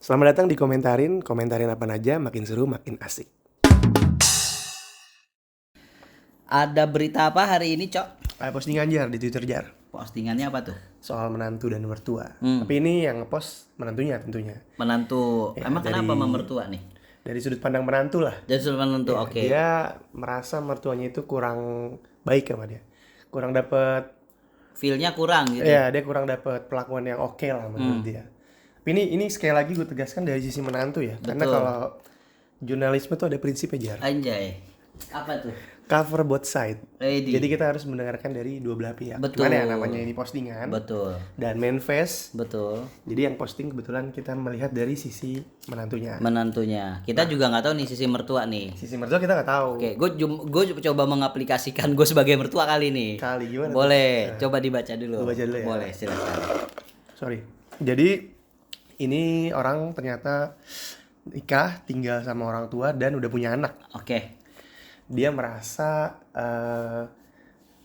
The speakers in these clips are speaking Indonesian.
Selamat datang di komentarin apa aja, makin seru makin asik. Ada berita apa hari ini, Cok? Postingan Jar di Twitter Jar Postingannya apa tuh? soal menantu dan mertua. Tapi ini yang ngepost menantunya tentunya. Menantu. Ya, Emang kenapa sama mertua nih? Dari sudut pandang menantu lah. Jadi sudah menantu, Ya, oke. Dia merasa mertuanya itu kurang baik sama dia. Kurang dapet Feel-nya kurang gitu. Ya, dia kurang dapet perlakuan yang oke lah menurut dia. Tapi ini sekali lagi gue tegaskan dari sisi menantu ya. Karena Betul. kalau jurnalisme tuh ada prinsipnya Jar. Anjay. Apa tuh? Cover both side. Ready. Jadi kita harus mendengarkan dari dua belah pihak. Betul. Cuman ya namanya ini postingan Betul. dan manifest. Betul. Jadi yang posting kebetulan kita melihat dari sisi menantunya. Menantunya. Kita juga nggak tahu nih sisi mertua nih. Sisi mertua kita nggak tahu. Oke, gue coba mengaplikasikan gue sebagai mertua kali nih. Kali gimana? Boleh, coba dibaca dulu. Gua baca dulu ya. Boleh, silakan. Sorry. Jadi ini orang ternyata nikah, tinggal sama orang tua dan udah punya anak. Oke. Dia merasa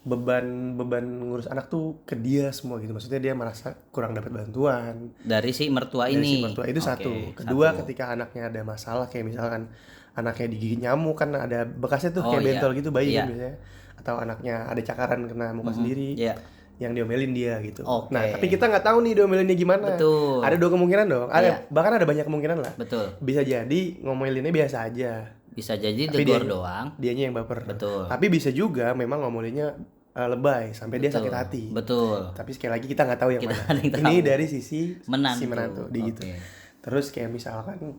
beban ngurus anak tuh ke dia semua gitu. Maksudnya dia merasa kurang dapat bantuan. Dari si mertua Dari ini. si mertua itu Oke, satu. Kedua, satu. ketika anaknya ada masalah kayak misalkan anaknya digigit nyamuk kan ada bekasnya tuh Oh, kayak iya. bentol gitu bayi Iya. kan biasanya. Atau anaknya ada cakaran kena muka sendiri. Iya. Yang diomelin dia gitu. Oke. Nah, tapi kita nggak tahu nih diomelinnya gimana. Betul. Ada dua kemungkinan dong. Ada Iya. bahkan ada banyak kemungkinan lah. Betul. Bisa jadi ngomelinnya biasa aja. Bisa jadi Tapi tegur doang. Dianya yang baper. Betul. Tapi bisa juga memang ngomelinnya lebay sampai dia Betul. sakit hati. Betul. Tapi sekali lagi kita nggak tahu yang Kita mana. nggak tahu. Ini dari sisi Menantu. si menantu dia gitu. Oke. Terus kayak misalkan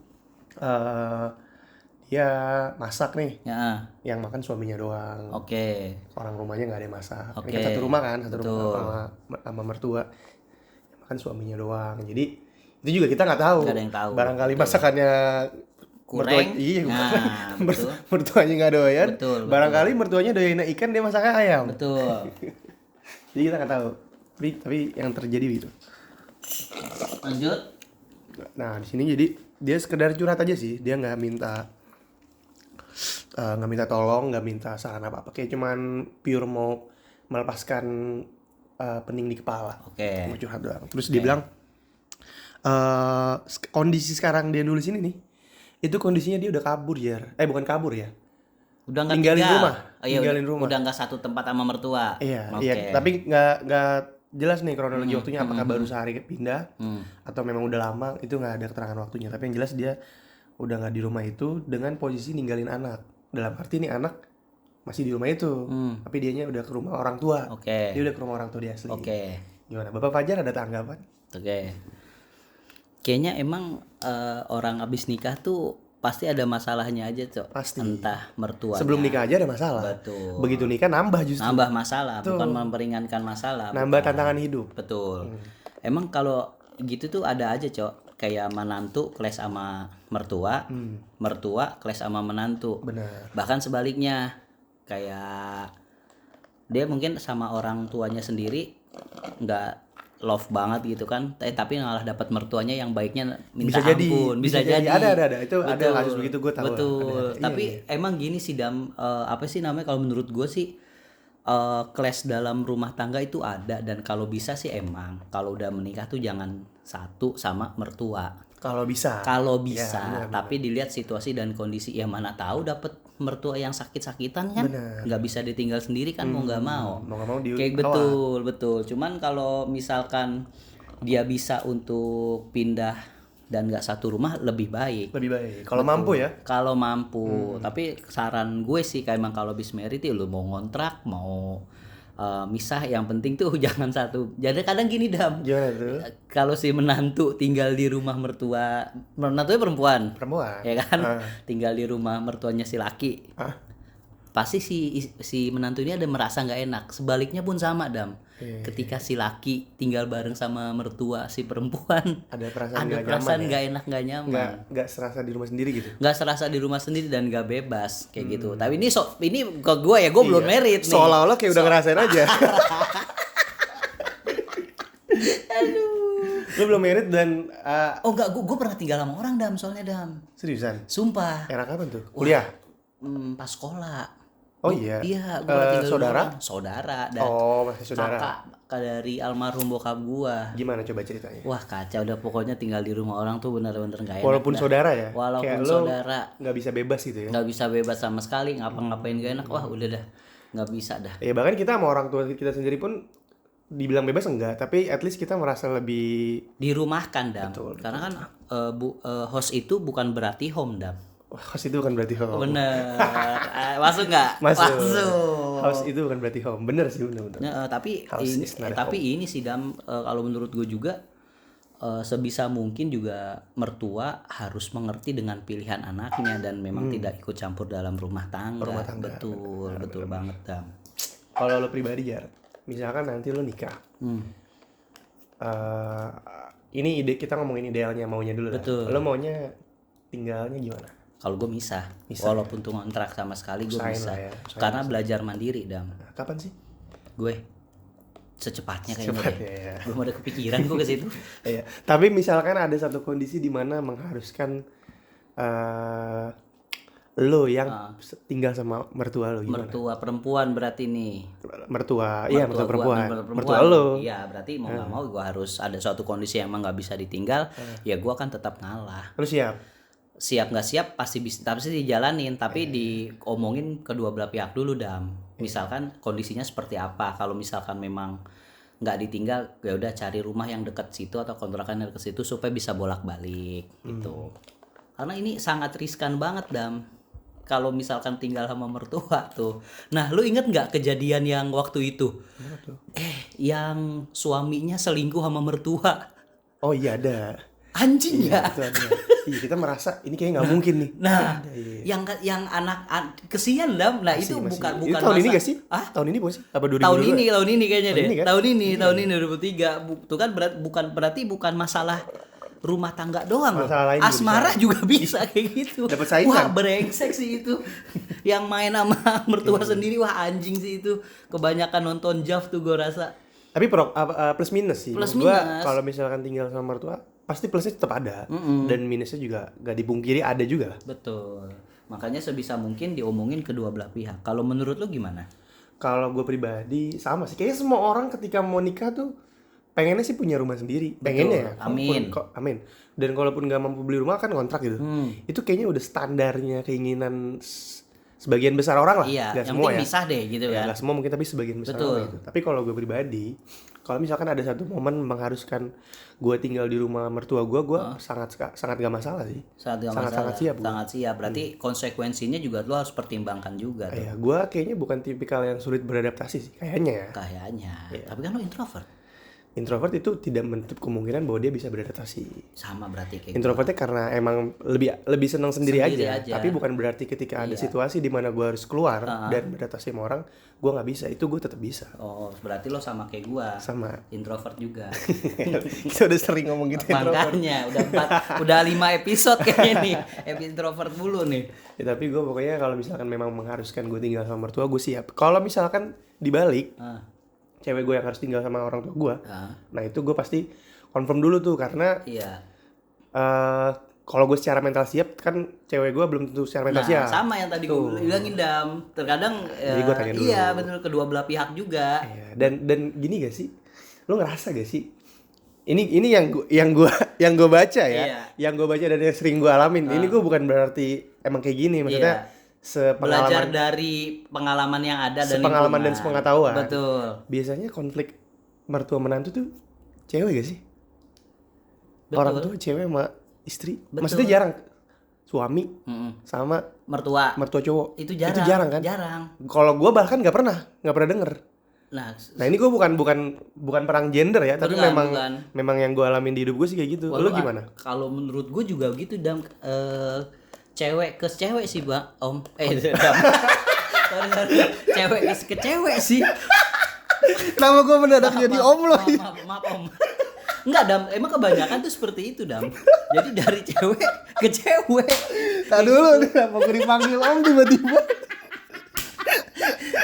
dia masak nih, Ya. yang makan suaminya doang. Oke. Orang rumahnya nggak ada yang masak. Oke. Kan satu rumah kan, satu Betul. rumah sama mertua. Yang makan suaminya doang. Jadi itu juga kita nggak tahu. Nggak ada yang tahu. Barangkali Betul. masakannya Kurang. iya, Nah, betul. mertuanya nggak doyan. Betul, betul. Barangkali mertuanya doyan ikan, dia masaknya ayam. Betul. Jadi kita nggak tahu. Tapi yang terjadi gitu. Lanjut. Nah di sini jadi dia sekedar curhat aja sih. Dia nggak minta tolong, nggak minta saran apa-apa. Kayak cuman pure mau melepaskan pening di kepala. Oke. Mau curhat doang. Terus dia bilang kondisi sekarang dia nulis ini nih, itu kondisinya dia udah kabur ya. Bukan kabur ya. Udah nggak Ninggalin tinggal. rumah. Oh, iya, Ninggalin rumah. Udah nggak satu tempat sama mertua. Iya, Oke. iya. Tapi nggak jelas nih kronologi waktunya. Apakah baru sehari pindah atau memang udah lama? Itu nggak ada keterangan waktunya. Tapi yang jelas dia udah nggak di rumah itu dengan posisi ninggalin anak. Dalam arti nih anak masih di rumah itu, tapi dianya udah ke rumah orang tua. Oke. Dia udah ke rumah orang tua dia asli. Oke. Gimana? Bapak Fajar ada tanggapan? Oke. Kayaknya emang orang abis nikah tuh pasti ada masalahnya aja, Cok. Pasti. Entah mertua. Sebelum nikah aja ada masalah. Betul. Begitu nikah nambah justru. Nambah masalah, bukan memperingankan masalah. Nambah bukan. tantangan hidup. Betul. Emang kalau gitu tuh ada aja, Cok. Kayak menantu clash sama mertua, mertua clash sama menantu. Benar. Bahkan sebaliknya, kayak dia mungkin sama orang tuanya sendiri nggak love banget gitu kan, tapi malah dapat mertuanya yang baiknya minta Bisa jadi, ampun. bisa jadi. Ada. Itu ada Betul. kasus begitu, gue tahu. Betul. Ada. Tapi Iya. emang gini sih Dam, apa sih namanya kalau menurut gue sih, clash dalam rumah tangga itu ada, dan kalau bisa sih emang kalau udah menikah tuh jangan satu sama mertua. Kalau bisa. Kalau Ya, bisa, benar. tapi dilihat situasi dan kondisi. Ya mana tahu dapet mertua yang sakit-sakitan kan, Benar. nggak bisa ditinggal sendiri kan, mau nggak mau. Mau nggak mau Kayak betul. Cuman kalau misalkan dia bisa untuk pindah dan nggak satu rumah, lebih baik. lebih baik. Kalau mampu ya. Kalau mampu. Tapi saran gue sih kayak emang kalau bis merit ya lu mau ngontrak, mau misah, yang penting tuh jangan satu. Jadi kadang gini Dam, Gimana tuh? kalau si menantu tinggal di rumah mertua, menantunya perempuan, Perempuan. ya kan, tinggal di rumah mertuanya si laki, pasti si menantu ini ada merasa nggak enak. Sebaliknya pun sama Dam, ketika si laki tinggal bareng sama mertua si perempuan, Ada perasaan ada nggak perasaan nyaman nggak enak, nggak nyaman, nggak serasa di rumah sendiri gitu. nggak serasa di rumah sendiri dan nggak bebas kayak gitu. Tapi ini ke gue ya, gue belum merit nih. Seolah-olah kayak udah ngerasain aja. Lu belum merit dan Oh enggak, gue pernah tinggal sama orang Dam, soalnya Dam, seriusan. sumpah. Era kapan tuh? Kuliah. Pas sekolah. Oh iya. Iya, gue tinggal di saudara? rumah saudara dan Oh, masih saudara. kakak dari almarhum bokap gua. Gimana coba ceritanya? Wah kacau, udah pokoknya tinggal di rumah orang tuh bener-bener gak enak. Walaupun dah. saudara ya. Walaupun Kayak saudara lo nggak bisa bebas gitu ya. nggak bisa bebas sama sekali, ngapa-ngapain gak enak. Wah udah dah, nggak bisa dah. Ya bahkan kita sama orang tua kita sendiri pun dibilang bebas enggak, tapi at least kita merasa lebih Dirumahkan Dam. Betul. Karena kan host itu bukan berarti home Dam. house itu bukan berarti home. Bener. Masuk nggak? Masuk. House itu bukan berarti home. Bener sih, bener. Nah, tapi House ini is not a tapi ini sih Dam, kalau menurut gue juga sebisa mungkin juga mertua harus mengerti dengan pilihan anaknya dan memang tidak ikut campur dalam rumah tangga. Betul banget Dam. Kalau lo pribadi ya, misalkan nanti lo nikah. Ini ide, kita ngomongin idealnya, maunya dulu. Betul. Lo maunya tinggalnya gimana? Kalau gue misah, walaupun tuh ngontrak sama sekali gue Usahain misah. lah ya, Karena belajar mandiri Dam. Nah, kapan sih? Gue secepatnya kayaknya Secepatnya, deh. ya. Belum ada kepikiran gue ke situ. Iya. Tapi misalkan ada satu kondisi di mana mengharuskan lo yang tinggal sama mertua lo, gimana? Mertua perempuan berarti nih. Iya mertua perempuan. Mertua lo. Iya, berarti mau nggak mau gue harus ada suatu kondisi yang emang nggak bisa ditinggal. Ya gue akan tetap ngalah. Lo siap? Siap nggak siap pasti bisa, tapi dijalanin, tapi diomongin kedua belah pihak dulu Dam. Misalkan kondisinya seperti apa. Kalau misalkan memang nggak ditinggal, ya udah cari rumah yang dekat situ atau kontrakan yang dekat situ supaya bisa bolak-balik gitu. Karena ini sangat riskan banget Dam. Kalau misalkan tinggal sama mertua tuh. Nah, lu inget nggak kejadian yang waktu itu? Yang suaminya selingkuh sama mertua. Oh iya ada. Anjing ya. Itu ada. Iya, kita merasa ini kayak nggak mungkin nih. Nah, yang anak kesian Dam. Nah, itu Masih. bukan Itu tahun ini masa- gak sih? Ah? Tahun ini bukan sih? Apa 2022? Tahun ini kayaknya Tahun deh. ini kan? Tahun ini 2003. Itu kan berarti bukan masalah rumah tangga doang loh. Masalah lain juga Asmara juga bisa kayak gitu. Dapat saingan. Wah, brengsek sih itu. Yang main sama mertua sendiri, wah anjing sih itu. Kebanyakan nonton Jav tuh gue rasa. Tapi plus minus sih. Plus Menurut gua minus. kalau misalkan tinggal sama mertua, pasti plusnya tetap ada. Dan minusnya juga gak dipungkiri ada juga. Betul. Makanya sebisa mungkin diomongin kedua belah pihak. Kalau menurut lu gimana? Kalau gue pribadi sama sih. Kayaknya semua orang ketika mau nikah tuh pengennya sih punya rumah sendiri. Pengennya ya. Amin. Amin. Dan kalaupun gak mampu beli rumah kan kontrak gitu. Itu kayaknya udah standarnya keinginan sebagian besar orang lah. Iya, Gak yang semua penting ya. misah deh gitu Ya, kan. gak semua mungkin, tapi sebagian besar Betul. orang gitu. Tapi kalau gue pribadi, kalau misalkan ada satu momen mengharuskan gue tinggal di rumah mertua gue sangat gak masalah sih. Sangat Sangat siap. Sangat siap. Berarti konsekuensinya juga lu harus pertimbangkan juga tuh. Ya, gue kayaknya bukan tipikal yang sulit beradaptasi sih, kayaknya ya. Kayaknya. Tapi kan lu introvert. Introvert itu tidak menutup kemungkinan bahwa dia bisa beradaptasi. Sama berarti kayak Introvertnya karena emang lebih senang sendiri aja. aja. Tapi bukan berarti ketika ada situasi di mana gue harus keluar dan beradaptasi sama orang, gue nggak bisa. Itu gue tetap bisa. Oh, berarti lo sama kayak gua. Sama. Introvert juga. Kita udah sering ngomong gitu introvert. Makanya udah 5 episode kayaknya nih. Introvert mulu nih. Ya, tapi gue pokoknya kalau misalkan memang mengharuskan gue tinggal sama mertua, gue siap. Kalau misalkan dibalik, cewek gue yang harus tinggal sama orang tua gue, nah itu gue pasti confirm dulu tuh, karena Iya. kalau gue secara mental siap, kan cewek gue belum tentu secara mental siap. Sama yang tadi gue bilangin Dam. Terkadang Jadi gua tanya dulu. iya bener, kedua belah pihak juga. Iya, dan gini gak sih, lo ngerasa gak sih, ini yang gue baca ya, Iya. yang gue baca dan yang sering gue alamin, ini gue bukan berarti emang kayak gini, maksudnya Belajar dari pengalaman yang ada dan sepengalaman dan lingkungan. sepengetahuan. Betul. Biasanya konflik mertua menantu tuh cewek gak sih? Betul. Orang tua cewek sama istri. Betul. Maksudnya jarang suami sama Mertua. cowok. Itu jarang. Itu jarang kan? Jarang. Kalau gue bahkan nggak pernah denger. Nah ini gue bukan perang gender ya, tapi memang yang gue alamin di hidup gue sih kayak gitu. Lu gimana? Kalau menurut gue juga gitu Dam. Cewek ke cewek sih Bang. Dam. Sorry. Cewek ke cewek sih. Nama gue mendadak jadi om loh. Maaf Om. Enggak Dam, emang kebanyakan tuh seperti itu Dam. Jadi dari cewek ke cewek. Tak dulu nih, kenapa gue dipanggil om tiba-tiba?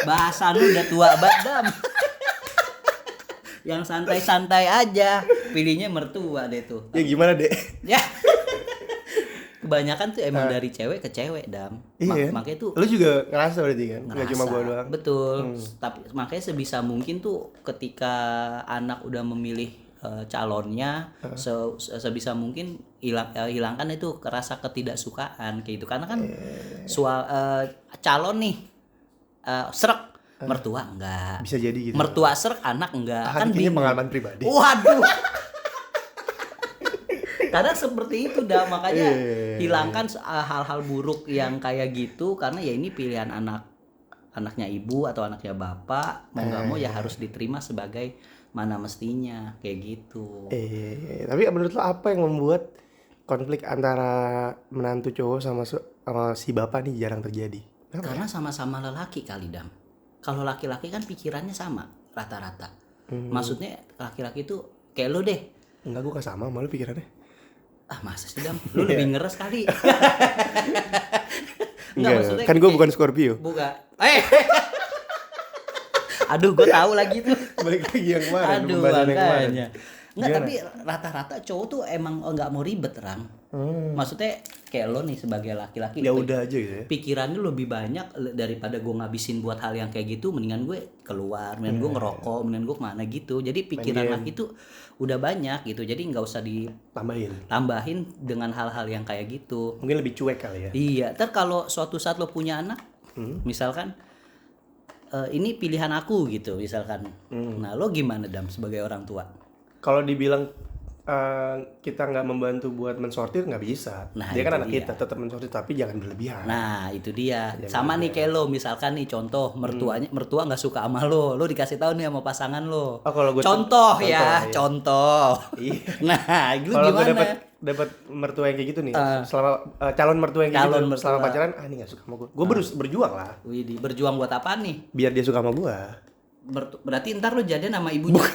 Bahasa lu udah tua banget Dam. Yang santai-santai aja. Pilihnya mertua deh tuh. Ya gimana deh? Ya. kebanyakan tuh emang dari cewek ke cewek, Dam. Iya. Makanya tuh Lu juga ngerasa berarti kan? Nggak cuma gua doang. betul. Tapi makanya sebisa mungkin tuh ketika anak udah memilih calonnya, sebisa mungkin hilangkan itu rasa ketidaksukaan kayak gitu. Karena kan calon nih srek, mertua enggak. Bisa jadi gitu. Mertua srek, anak enggak. Kan bingung. Pengalaman pribadi. Waduh. Karena seperti itu dah, makanya hilangkan hal-hal buruk yang kayak gitu, karena ya ini pilihan anaknya ibu atau anaknya bapak, mau nggak mau ya harus diterima sebagai mana mestinya kayak gitu. Tapi menurut lo apa yang membuat konflik antara menantu cowok sama si bapak nih jarang terjadi? Karena sama-sama lelaki kali, Dam. Kalau laki-laki kan pikirannya sama rata-rata. Maksudnya laki-laki itu kayak lo deh. Enggak, gue gak sama sama lo pikirannya. Masa sih, Dam? Lu lebih ngeres kali. Enggak, maksudnya kan gue bukan Scorpio. Bukan. Aduh, gue tahu lagi tuh. Balik lagi yang kemarin. Aduh, makanya. Enggak, tapi rata-rata cowok tuh emang nggak mau ribet, Ram. Maksudnya kayak lo nih sebagai laki-laki. Ya udah aja gitu ya. Pikirannya lebih banyak daripada gue ngabisin buat hal yang kayak gitu. Mendingan gue keluar, mendingan gue ngerokok, mendingan gue kemana gitu. Jadi pikiran laki tuh udah banyak gitu. Jadi nggak usah ditambahin dengan hal-hal yang kayak gitu. Mungkin lebih cuek kali ya. Iya. Ntar kalau suatu saat lo punya anak, misalkan ini pilihan aku gitu misalkan. Nah lo gimana, Dam, sebagai orang tua? Kalau dibilang kita nggak membantu buat mensortir, nggak bisa. Dia kan anak kita, tetap mensortir, tapi jangan berlebihan. Nah itu dia. Sama nih kayak lo misalkan nih contoh mertua nggak suka sama lo dikasih tahu nih sama pasangan lo. Kalau gue contoh. Iya. Nah itu kalau gimana? Gue dapat mertua yang kayak gitu nih, selama calon mertua yang kayak gitu, selama pacaran, ini nggak suka sama gue. Gue berjuang lah. Widih, berjuang buat apa nih? Biar dia suka sama gue. Berarti ntar lo jadian sama ibunya.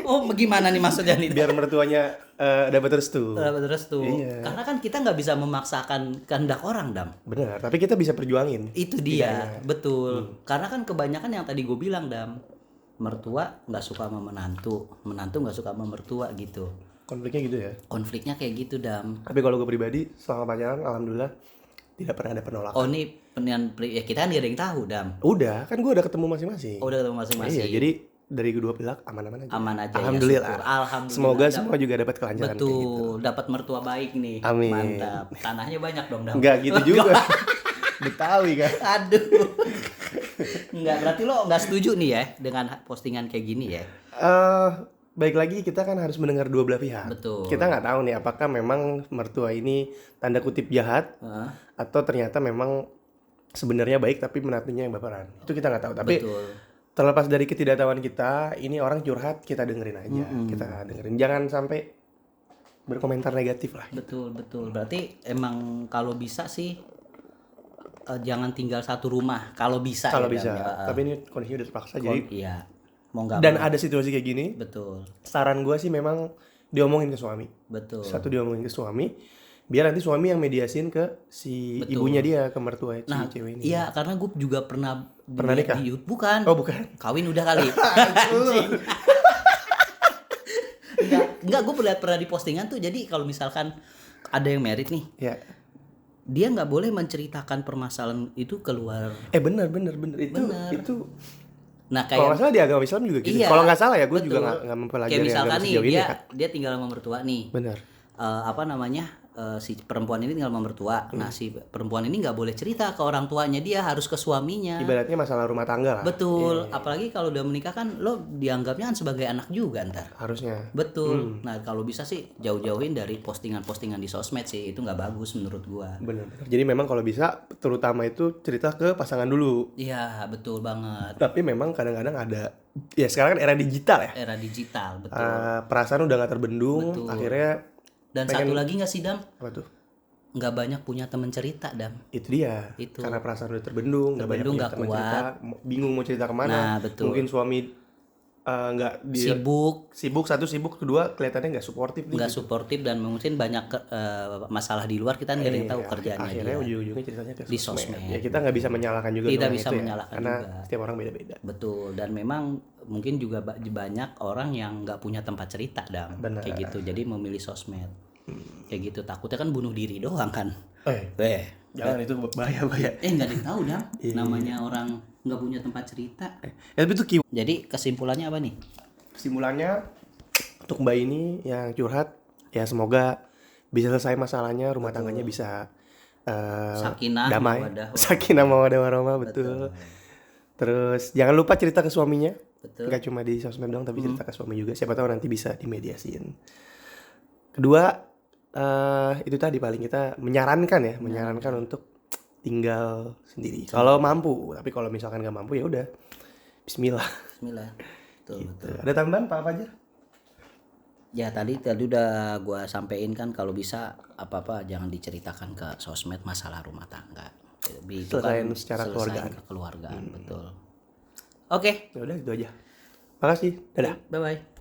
Oh, bagaimana nih maksudnya nih? Biar mertuanya dapat restu. Iya. Karena kan kita nggak bisa memaksakan kehendak orang, Dam. Benar, tapi kita bisa perjuangin. Itu dia, betul. Karena kan kebanyakan yang tadi gue bilang, Dam, mertua nggak suka sama menantu nggak suka sama mertua gitu. Konfliknya gitu ya? Konfliknya kayak gitu, Dam. Tapi kalau gue pribadi, selama pacaran, alhamdulillah tidak pernah ada penolakan. Oh, ini ya kita kan gak ada yang tahu, Dam. Udah, kan gue udah ketemu masing-masing. Oh, udah ketemu masing-masing. Iya, jadi dari kedua pihak aman-aman aja. Aman aja. Alhamdulillah. Ya, alhamdulillah. Semoga semua juga dapat kelancaran. Betul, kayak gitu. dapat mertua baik nih. Amin. Mantap. Tanahnya banyak dong, Dam. Enggak gitu juga. Betawi kan. Aduh. Enggak, berarti lo enggak setuju nih ya dengan postingan kayak gini ya? Baik lagi kita kan harus mendengar dua belah pihak. Betul. Kita nggak tahu nih apakah memang mertua ini tanda kutip jahat atau ternyata memang sebenarnya baik tapi menantunya yang baperan. Itu kita nggak tahu. Tapi terlepas dari ketidaktahuan kita, ini orang curhat, kita dengerin aja. Kita dengerin. Jangan sampai berkomentar negatif lah. Betul. Berarti emang kalau bisa sih jangan tinggal satu rumah kalau bisa. Kalau bisa. Tapi ini kondisinya udah terpaksa jadi. Iya. Mau nggak. Dan ada situasi kayak gini. Betul. Saran gue sih memang diomongin ke suami. Betul. Satu diomongin ke suami. Biar nanti suami yang mediasin ke si ibunya dia, ke mertua si cewek ini. Iya, karena gue juga pernah nikah? Bukan. Oh, bukan. Kawin udah kali. Enggak, gue pernah di postingan tuh. Jadi kalau misalkan ada yang married nih. Ya. Dia nggak boleh menceritakan permasalahan itu keluar. Benar. Itu. Nah, kayak kalau nggak salah di agama Islam juga gitu. Kalau nggak salah ya, gue juga nggak mempelajari kayak misalkan agama nih, sejauh ini kan. Dia tinggal sama mertua nih. Benar. Si perempuan ini tinggal sama mertua. Nah, si perempuan ini nggak boleh cerita ke orang tuanya, dia harus ke suaminya. Ibaratnya masalah rumah tangga lah. Betul. Apalagi kalau udah menikah kan lo dianggapnya kan sebagai anak juga ntar. Harusnya. Betul. Nah, kalau bisa sih jauh-jauhin dari postingan-postingan di sosmed sih, itu nggak bagus menurut gua. Benar. Jadi memang kalau bisa terutama itu cerita ke pasangan dulu. Iya, betul banget. Tapi memang kadang-kadang ada, ya sekarang kan era digital ya. Era digital, betul. Perasaan udah nggak terbendung, betul. Akhirnya. Dan satu lagi nggak sih, Dam? Apa tuh? Nggak banyak punya teman cerita, Dam. Itu dia. Itu. Karena perasaan udah terbendung, nggak banyak punya teman cerita, bingung mau cerita kemana. Nah, betul. Mungkin suami nggak sibuk, satu sibuk, kedua kelihatannya nggak suportif. Nggak suportif dan mungkin banyak masalah di luar, kita nggak ada yang tahu kerjaannya. Akhirnya ujung-ujungnya ceritanya ke di sosmed. Ya kita nggak bisa menyalahkan juga. Kita bisa menyalahkan karena juga. setiap orang beda-beda. Betul. Dan memang mungkin juga banyak orang yang nggak punya tempat cerita, Dam. Benar. Kayak gitu. Jadi memilih sosmed. Kayak gitu, takutnya kan bunuh diri doang kan. Jangan, itu bahaya. Nggak ada yang tahu dah. Namanya orang nggak punya tempat cerita. Tapi itu Jadi kesimpulannya apa nih? kesimpulannya untuk Mbak ini yang curhat, ya semoga bisa selesai masalahnya, rumah tangganya bisa Sakinah, damai, mawaddah, sakinah mawaddah warahmah, betul. Terus jangan lupa cerita ke suaminya, nggak cuma di sosmed doang, tapi cerita ke suami juga. Siapa tahu nanti bisa dimediasiin. Kedua, itu tadi paling kita menyarankan untuk tinggal sendiri kalau mampu. Tapi kalau misalkan nggak mampu ya udah, Bismillah. Betul. Ada tambahan Pak Fajar? Ya tadi udah gua sampein kan, kalau bisa apa-apa jangan diceritakan ke sosmed masalah rumah tangga. Itu Selesain kan secara kekeluargaan. Betul. Oke. Ya udah itu aja. Makasih. Dadah. Bye bye.